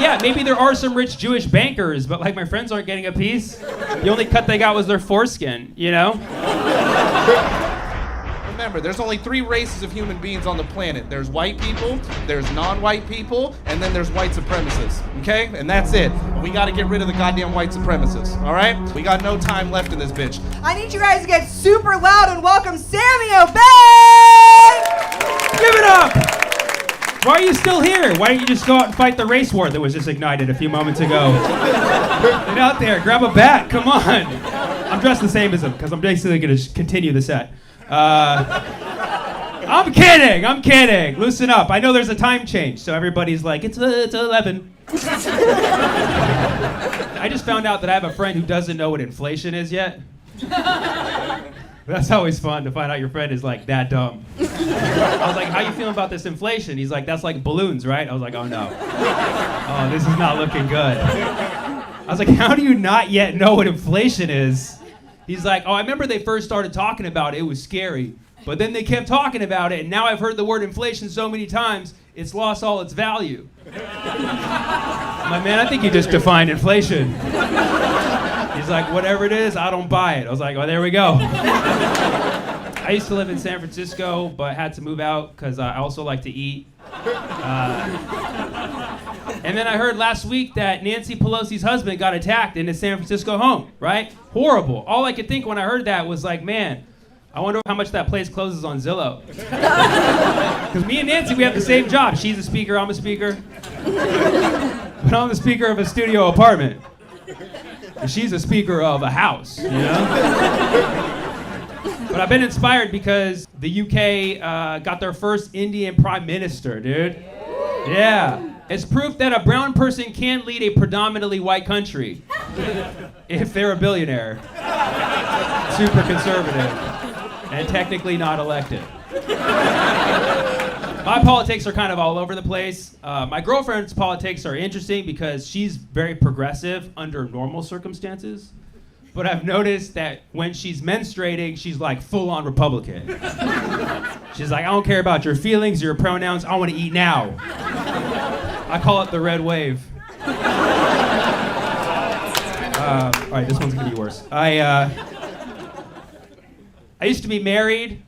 yeah, maybe there are some rich Jewish bankers, but like my friends aren't getting a piece. The only cut they got was their foreskin, you know? Remember, there's only 3 races of human beings on the planet. There's white people, there's non-white people, and then there's white supremacists, okay? And that's it. We gotta get rid of the goddamn white supremacists, all right? We got no time left in this bitch. I need you guys to get super loud and welcome Sammy Obeid! Give it up! Why are you still here? Why don't you just go out and fight the race war that was just ignited a few moments ago? Get out there, grab a bat, come on. I'm dressed the same as him, because I'm basically gonna continue the set. I'm kidding. Loosen up. I know there's a time change, so everybody's like, it's 11. I just found out that I have a friend who doesn't know what inflation is yet. That's always fun to find out your friend is like that dumb. I was like, how you feeling about this inflation? He's like, that's like balloons, right? I was like, oh no. Oh, this is not looking good. I was like, how do you not yet know what inflation is? He's like, oh, I remember they first started talking about it. It was scary. But then they kept talking about it, and now I've heard the word inflation so many times, it's lost all its value. I'm like, man, I think you just defined inflation. He's like, whatever it is, I don't buy it. I was like, oh, there we go. I used to live in San Francisco, but had to move out because I also like to eat. And then I heard last week that Nancy Pelosi's husband got attacked in his San Francisco home, right? Horrible. All I could think when I heard that was like, man, I wonder how much that place closes on Zillow. Because me and Nancy, we have the same job. She's a speaker, I'm a speaker. But I'm the speaker of a studio apartment. And she's a speaker of a house, you know? But I've been inspired because the UK got their first Indian prime minister, dude. Yeah. It's proof that a brown person can lead a predominantly white country if they're a billionaire, super conservative, and technically not elected. My politics are kind of all over the place. My girlfriend's politics are interesting because she's very progressive under normal circumstances. But I've noticed that when she's menstruating, she's like full-on Republican. She's like, I don't care about your feelings, your pronouns, I want to eat now. I call it the red wave. All right, this one's gonna be worse. I used to be married.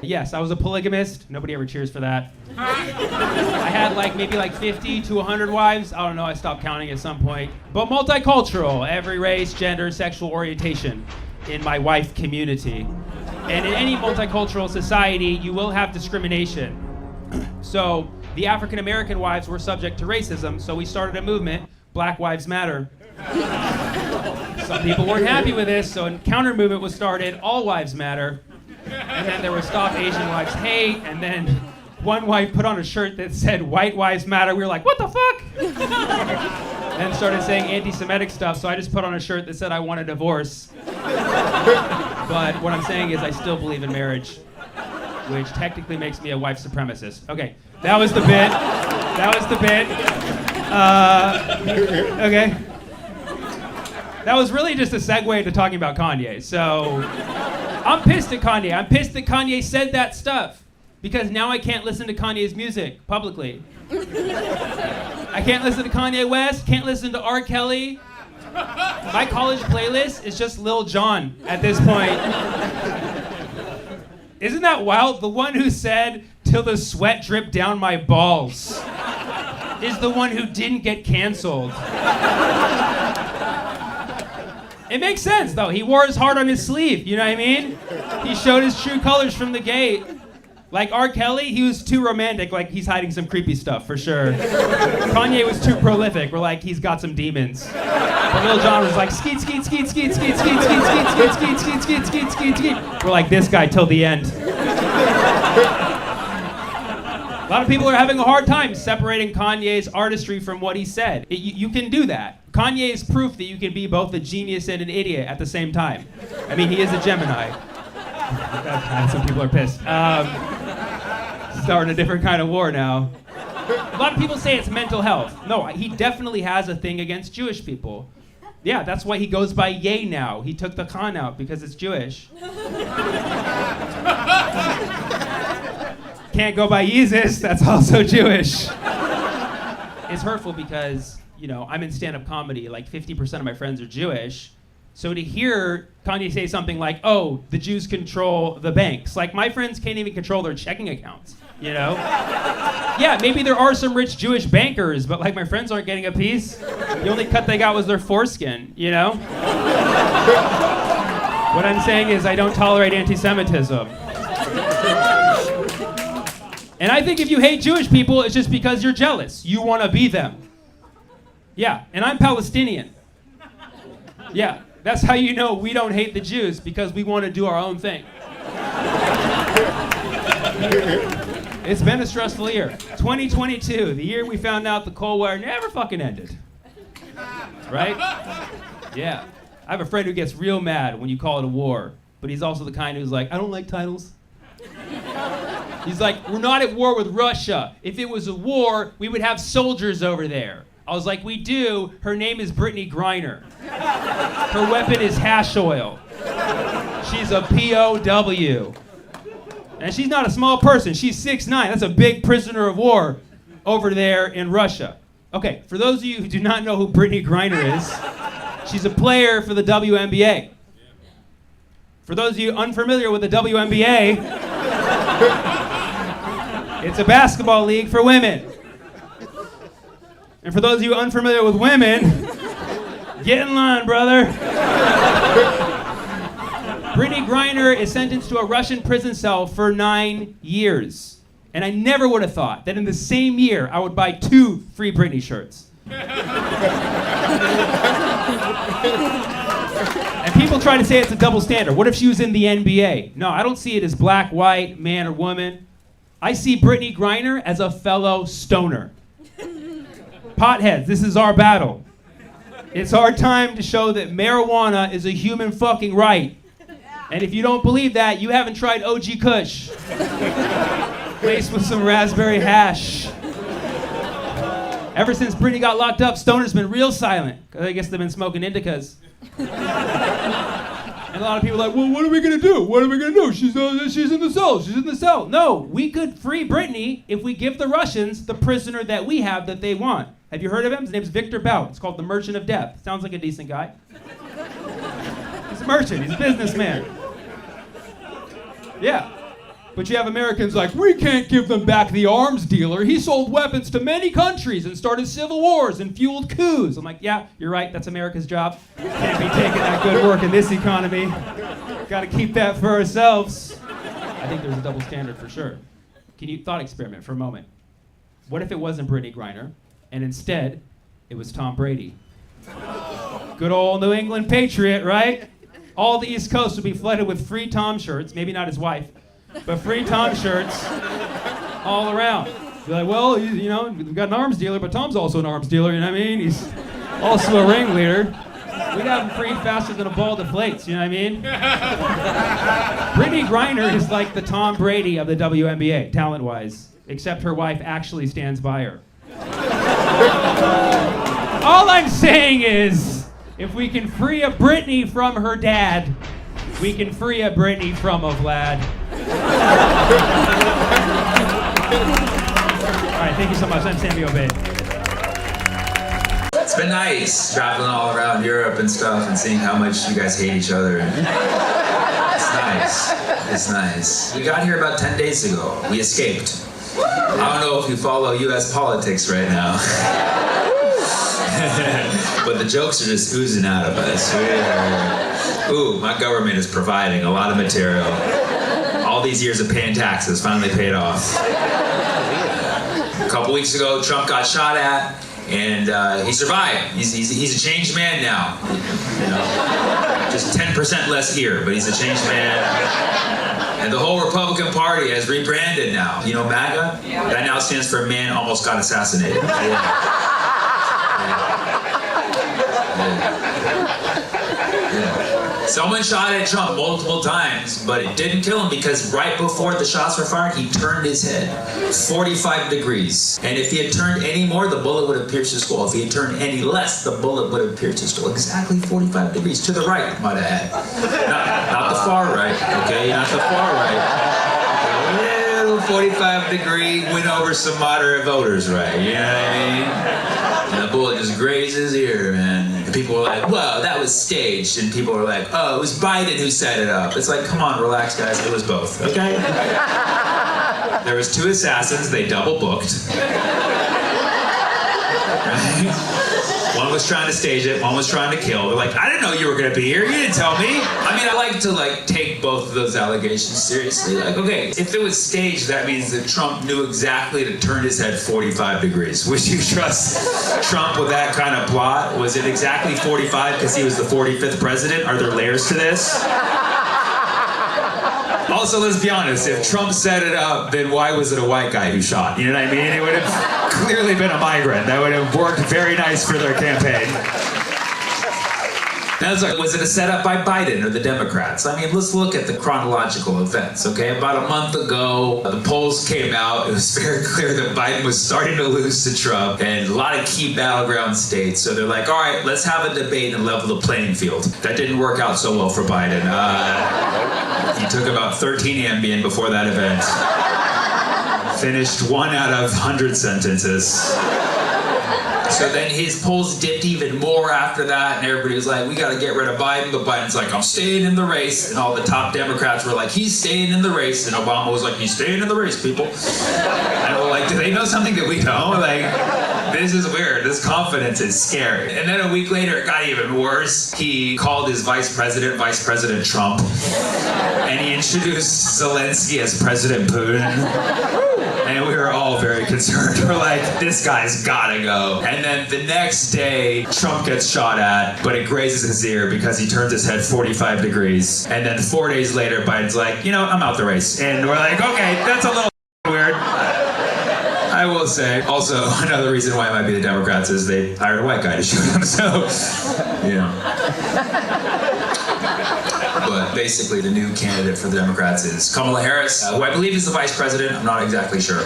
Yes, I was a polygamist. Nobody ever cheers for that. I had maybe 50 to 100 wives. I don't know, I stopped counting at some point. But multicultural, every race, gender, sexual orientation in my wife community. And in any multicultural society, you will have discrimination. So the African American wives were subject to racism, so we started a movement, Black Lives Matter. Some people weren't happy with this, so a counter movement was started, All Lives Matter. And then there was Stop Asian Wives Hate, and then one wife put on a shirt that said White Wives Matter. We were like, what the fuck? And started saying anti-Semitic stuff, so I just put on a shirt that said I want a divorce. But what I'm saying is I still believe in marriage, which technically makes me a white supremacist. Okay, that was the bit. Okay. That was really just a segue into talking about Kanye. So I'm pissed at Kanye. I'm pissed that Kanye said that stuff because now I can't listen to Kanye's music publicly. I can't listen to Kanye West, can't listen to R. Kelly. My college playlist is just Lil Jon at this point. Isn't that wild? The one who said, till the sweat dripped down my balls, is the one who didn't get canceled. It makes sense, though. He wore his heart on his sleeve, you know what I mean? He showed his true colors from the gate. Like R. Kelly, he was too romantic, like he's hiding some creepy stuff, for sure. Kanye was too prolific, we're like, he's got some demons. But Lil Jon was like, skeet, skeet, skeet, skeet, skeet, skeet, skeet, skeet, skeet, skeet, skeet, skeet, skeet, skeet, skeet. We're like, this guy till the end. A lot of people are having a hard time separating Kanye's artistry from what he said. You can do that. Kanye is proof that you can be both a genius and an idiot at the same time. I mean, he is a Gemini. Some people are pissed. Starting a different kind of war now. A lot of people say it's mental health. No, he definitely has a thing against Jewish people. Yeah, that's why he goes by Ye now. He took the Khan out because it's Jewish. Can't go by Jesus, that's also Jewish. it's hurtful because, I'm in stand-up comedy. Like 50% of my friends are Jewish. So to hear Kanye say something like, oh, the Jews control the banks. Like, my friends can't even control their checking accounts, Yeah, maybe there are some rich Jewish bankers, but like my friends aren't getting a piece. The only cut they got was their foreskin, What I'm saying is I don't tolerate anti-Semitism. And I think if you hate Jewish people, it's just because you're jealous. You want to be them. Yeah, and I'm Palestinian. Yeah, that's how you know we don't hate the Jews, because we want to do our own thing. It's been a stressful year. 2022, the year we found out the Cold War never fucking ended. Right? Yeah. I have a friend who gets real mad when you call it a war, but he's also the kind who's like, I don't like titles. He's like, we're not at war with Russia. If it was a war, we would have soldiers over there. I was like, we do. Her name is Brittany Griner. Her weapon is hash oil. She's a POW. And she's not a small person. She's 6'9". That's a big prisoner of war over there in Russia. Okay, for those of you who do not know who Brittany Griner is, she's a player for the WNBA. For those of you unfamiliar with the WNBA, it's a basketball league for women. And for those of you unfamiliar with women, get in line, brother. Brittany Griner is sentenced to a Russian prison cell for 9 years. And I never would have thought that in the same year I would buy 2 free Britney shirts. And people try to say it's a double standard. What if she was in the NBA? No, I don't see it as black, white, man, or woman. I see Brittany Griner as a fellow stoner. Potheads, this is our battle. It's our time to show that marijuana is a human fucking right. And if you don't believe that, you haven't tried OG Kush. Laced with some raspberry hash. Ever since Brittany got locked up, Stoner's been real silent. I guess they've been smoking indicas. And a lot of people are like, well, what are we gonna do? What are we gonna do? She's in the cell. She's in the cell. No, we could free Brittany if we give the Russians the prisoner that we have that they want. Have you heard of him? His name's Victor Bout. It's called The Merchant of Death. Sounds like a decent guy. He's a merchant. He's a businessman. Yeah. But you have Americans like, we can't give them back the arms dealer. He sold weapons to many countries and started civil wars and fueled coups. I'm like, yeah, you're right. That's America's job. Can't be taking that good work in this economy. Got to keep that for ourselves. I think there's a double standard for sure. Can you thought experiment for a moment? What if it wasn't Brittany Griner, and instead it was Tom Brady? Good old New England Patriot, right? All the East Coast would be flooded with free Tom shirts. Maybe not his wife. But free Tom shirts all around. You're like, well, we've got an arms dealer, but Tom's also an arms dealer, you know what I mean? He's also a ringleader. We'd have him free faster than a ball deflates, you know what I mean? Brittany Griner is like the Tom Brady of the WNBA, talent-wise, except her wife actually stands by her. All I'm saying is, if we can free a Brittany from her dad, we can free a Brittany from a Vlad. All right, thank you so much. I'm Sammy Obeid. It's been nice traveling all around Europe and stuff and seeing how much you guys hate each other. It's nice. It's nice. We got here about 10 days ago. We escaped. I don't know if you follow U.S. politics right now. But the jokes are just oozing out of us. Ooh, my government is providing a lot of material. All these years of paying taxes finally paid off. A couple weeks ago, Trump got shot at, and he survived. He's a changed man now. Just 10% less here, but he's a changed man. And the whole Republican Party has rebranded now. You know MAGA? Yeah. That now stands for Man Almost Got Assassinated. Yeah. Someone shot at Trump multiple times, but it didn't kill him because right before the shots were fired, he turned his head 45 degrees. And if he had turned any more, the bullet would have pierced his skull. If he had turned any less, the bullet would have pierced his skull. Exactly 45 degrees to the right, might I add. Not the far right, okay? Not the far right. A little 45-degree win over some moderate voters, right? You know what I mean? And the bullet just grazed his ear, man. And people were like, whoa, that was staged. And people were like, oh, it was Biden who set it up. It's like, come on, relax, guys. It was both, okay? There was 2 assassins. They double booked. Right? One was trying to stage it, one was trying to kill. They're like, I didn't know you were gonna be here. You didn't tell me. I mean, I like to take both of those allegations seriously. Like, okay, if it was staged, that means that Trump knew exactly to turn his head 45 degrees. Would you trust Trump with that kind of plot? Was it exactly 45 because he was the 45th president? Are there layers to this? Also, let's be honest, if Trump set it up, then why was it a white guy who shot? You know what I mean? It would have clearly been a migrant. That would have worked very nice for their campaign. Now, it's like, was it a setup by Biden or the Democrats? I mean, let's look at the chronological events, okay? About a month ago, the polls came out. It was very clear that Biden was starting to lose to Trump and a lot of key battleground states. So they're like, all right, let's have a debate and level the playing field. That didn't work out so well for Biden. He took about 13 Ambien before that event. Finished 1 out of 100 sentences. So then his polls dipped even more after that, and everybody was like, we got to get rid of Biden. But Biden's like, I'm staying in the race. And all the top Democrats were like, he's staying in the race. And Obama was like, he's staying in the race, people. And we're like, do they know something that we don't? Like, this is weird. This confidence is scary. And then a week later, it got even worse. He called his Vice President Trump. And he introduced Zelensky as President Putin. And we were all very concerned. We're like, this guy's gotta go. And then the next day, Trump gets shot at, but it grazes his ear because he turns his head 45 degrees. And then 4 days later, Biden's like, you know, I'm out the race. And we're like, okay, that's a little weird. I will say, also, another reason why it might be the Democrats is they hired a white guy to shoot him, so, you know. But basically, the new candidate for the Democrats is Kamala Harris, who I believe is the vice president. I'm not exactly sure.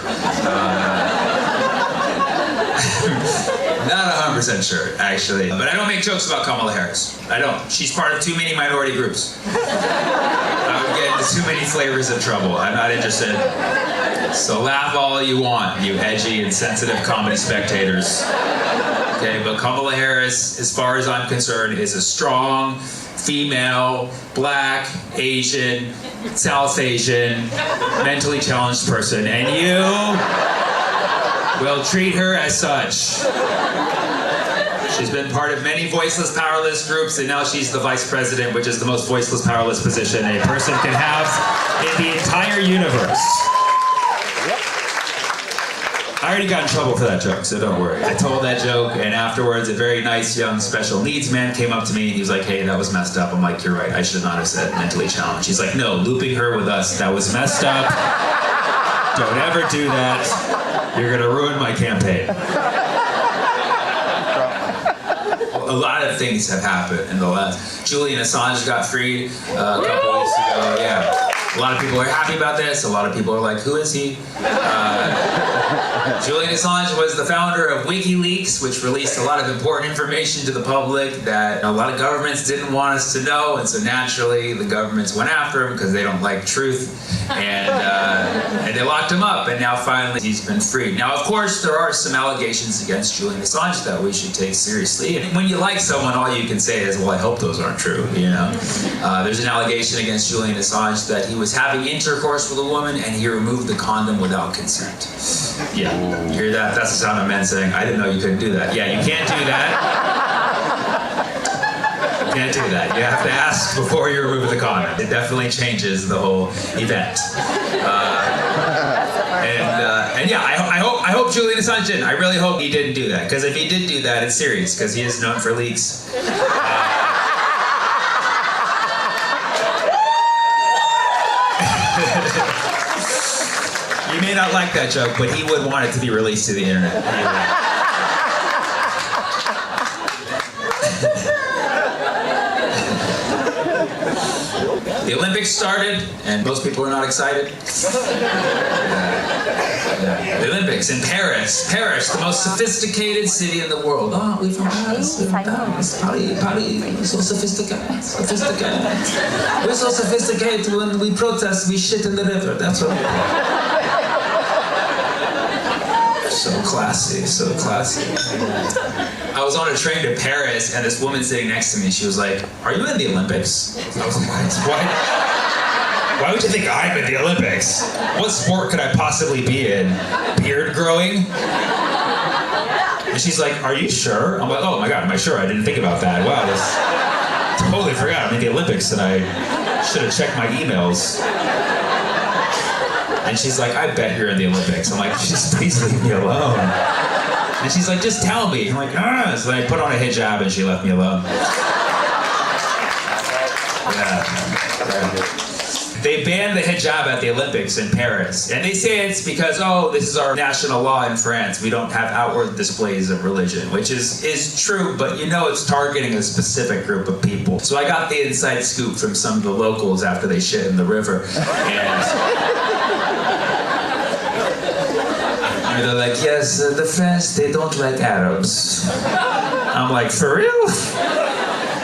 Not 100% sure, actually. But I don't make jokes about Kamala Harris. I don't. She's part of too many minority groups. I would get into too many flavors of trouble. I'm not interested. So laugh all you want, you edgy and sensitive comedy spectators. Okay, but Kamala Harris, as far as I'm concerned, is a strong, female, black, Asian, South Asian, mentally challenged person, and you will treat her as such. She's been part of many voiceless, powerless groups, and now she's the vice president, which is the most voiceless, powerless position a person can have in the entire universe. I already got in trouble for that joke, so don't worry. I told that joke, and afterwards, a very nice, young, special needs man came up to me, and he was like, hey, that was messed up. I'm like, you're right, I should not have said mentally challenged. He's like, no, looping her with us, that was messed up. Don't ever do that. You're gonna ruin my campaign. A lot of things have happened in the last. Julian Assange got freed a couple weeks ago, yeah. A lot of people are happy about this. A lot of people are like, who is he? Julian Assange was the founder of WikiLeaks, which released a lot of important information to the public that a lot of governments didn't want us to know, and so naturally the governments went after him because they don't like truth, and they locked him up, and now finally he's been freed. Now, of course, there are some allegations against Julian Assange that we should take seriously, and when you like someone, all you can say is, well, I hope those aren't true, you know? There's an allegation against Julian Assange that he was having intercourse with a woman and he removed the condom without consent. Yeah, you hear that? That's the sound of men saying, I didn't know you couldn't do that. Yeah, you can't do that. You can't do that. You have to ask before you remove the condom. It definitely changes the whole event. And yeah, I hope Julian Assange didn't. I really hope he didn't do that. Because if he did do that, it's serious. Because he is known for leaks. You may not like that joke, but he would want it to be released to the internet. The Olympics started, and most people are not excited. The Olympics in Paris. Paris, the most sophisticated city in the world. Oh, we from Paris. Paris, so sophisticated. We're so sophisticated when we protest, we shit in the river. That's what we do. So classy, so classy. I was on a train to Paris, and this woman sitting next to me, she was like, "Are you in the Olympics?" I was like, "What? Why would you think I'm in the Olympics? What sport could I possibly be in? Beard growing?" And she's like, "Are you sure?" I'm like, "Oh my God, am I sure? I didn't think about that. Wow, this totally forgot I'm in the Olympics, and I should have checked my emails." And she's like, "I bet you're in the Olympics." I'm like, "Just please leave me alone." And she's like, "Just tell me." I'm like, "Ah." So then I put on a hijab and she left me alone. Yeah. They banned the hijab at the Olympics in Paris. And they say it's because, oh, this is our national law in France. We don't have outward displays of religion, which is true, but you know it's targeting a specific group of people. So I got the inside scoop from some of the locals after they shit in the river. And they're like, "Yes, the French, they don't like Arabs." I'm like, "For real?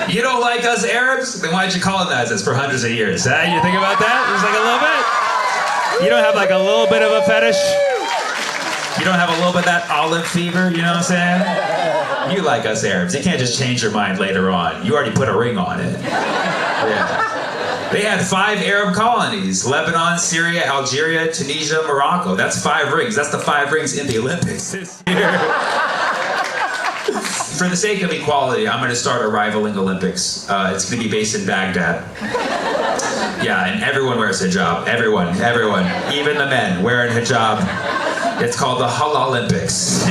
You don't like us Arabs? Then why'd you colonize us for hundreds of years? Huh? You think about that? It was like a little bit? You don't have like a little bit of a fetish? You don't have a little bit of that olive fever, you know what I'm saying? You like us Arabs. You can't just change your mind later on. You already put a ring on it." Yeah. They had 5 Arab colonies: Lebanon, Syria, Algeria, Tunisia, Morocco. That's 5 rings. That's the 5 rings in the Olympics this year. For the sake of equality, I'm going to start a rivaling Olympics. It's going to be based in Baghdad. Yeah, and everyone wears hijab. Everyone. Even the men wearing hijab. It's called the Halal Olympics.